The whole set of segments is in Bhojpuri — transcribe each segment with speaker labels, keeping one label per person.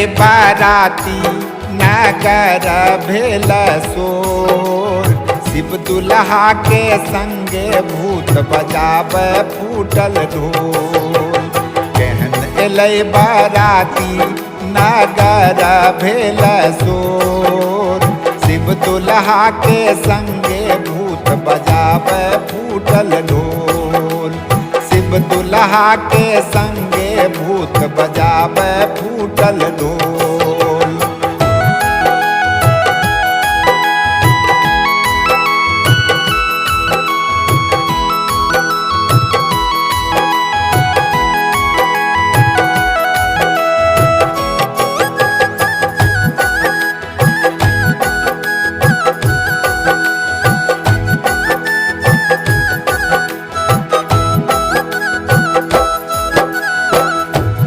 Speaker 1: बाराती नगर भेल सोर, शिव दुल्हा के संगे भूत बजाब फूटल ढोल। केहन एलै बाराती नगर भेल सोर, शिव दुल्हा के संगे भूत बजाब फूटल ढोल। शिव दुल्हा के संगे भूत बजाब फूटल ढोल।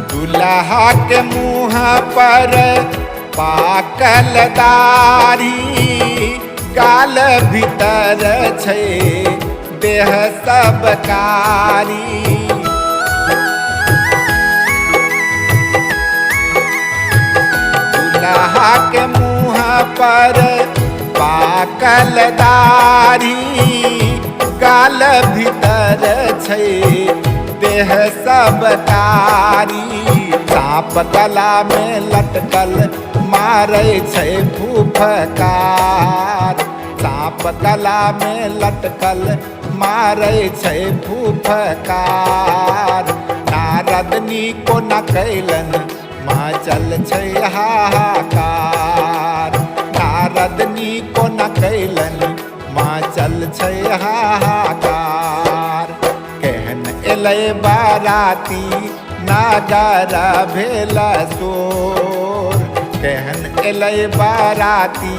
Speaker 1: दुल्हा के मुँह पर पाकल दाढ़ी, गाल भीतर छै देह सब कारी। दुल्हा के मुँह पर पाकल दाढ़ी, गाल भीतर छै देह सब कारी। सांप गला में लटकल मारै छै फुफकार, सांप गला में लटकल मारै छै फुफकार। नारदनी को न कैलन मचल छै हाहाकार, नारदनी को न कैलन मचल छै हाहाकार। केहन एलै बाराती नगर भेल सोर, केहन एलै बाराती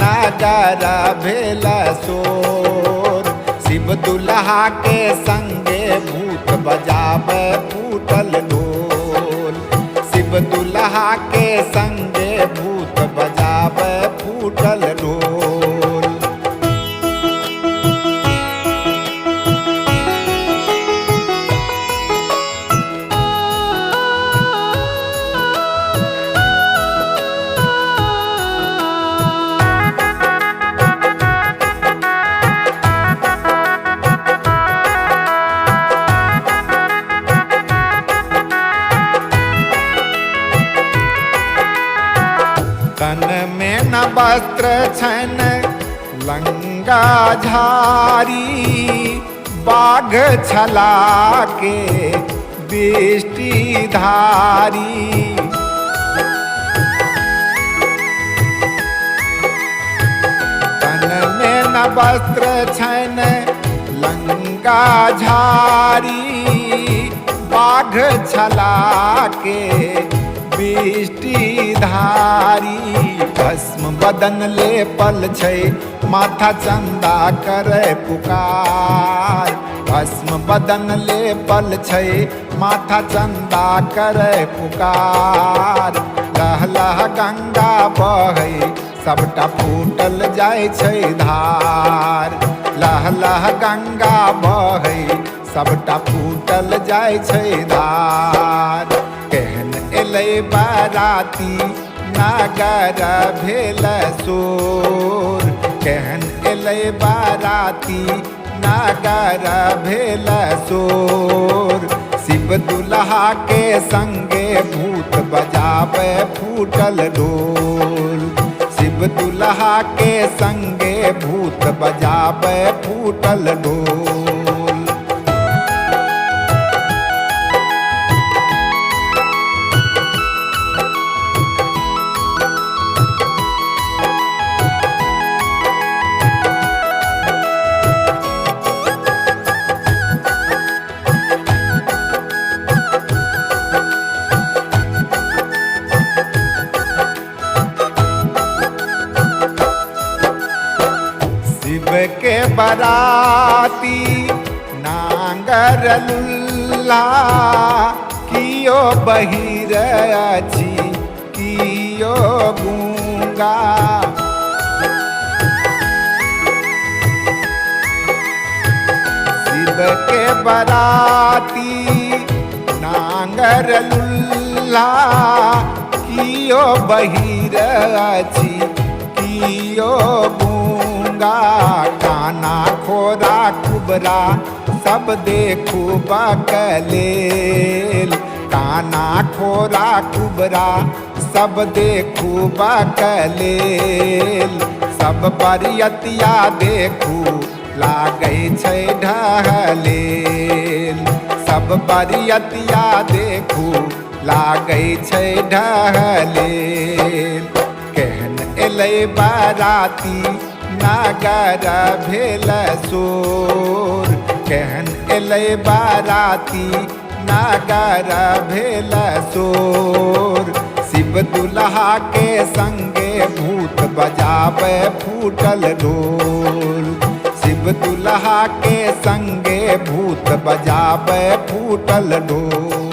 Speaker 1: नगर भेल सोर। शिव दुल्हा के संगे भूत बजाब फूटल ढोल, शिव दुल्हा के संगे भूत बजाब फूटल ढोल। तन में न वस्त्र छन लंगा झारी, बाघ छला के बेष्टि धारी। तन में न वस्त्र छन लंगा झारी, बाघ छला के बेष्टि धारी। भस्म बदन ले पल छै माथा चंदा करे पुकार, भस्म बदन ले पल छै माथा चंदा करे पुकार। लह लह गंगा बहै सबटा फूटल जाय छै धार, लह लह गंगा बहै सबटा फूटल जाय छै धार। केहन एलै बाराती नगर भेल सोर, केहन एलै बाराती नगर भेल सोर। शिव दुल्हा के संगे भूत बजाब फूटल ढोल, शिव दुल्हा के संगे भूत बजाब फूटल ढोल। के बराती नांगर लुल्ला, कियो बहिर अछि कियो गूंगा। शिव के बराती नांगर लुल्ला, कियो बहिर अछि कियो गूंगा, काना खोरा कुबरा सब देखू बकलेल, काना खोरा कुबरा सब देखू बकलेल, सब बरियतिया देखू लागै छै ढहलेल, सब बरियतिया देखू लागै छै ढहलेल। केहन एलै बाराती नगर भेल शोर, केहन एलै बाराती नगर भेल शोर, शिव दुल्हा के संगे भूत बजावे फूटल ढोल, शिव दुल्हा के संगे भूत बजावे फूटल ढोल।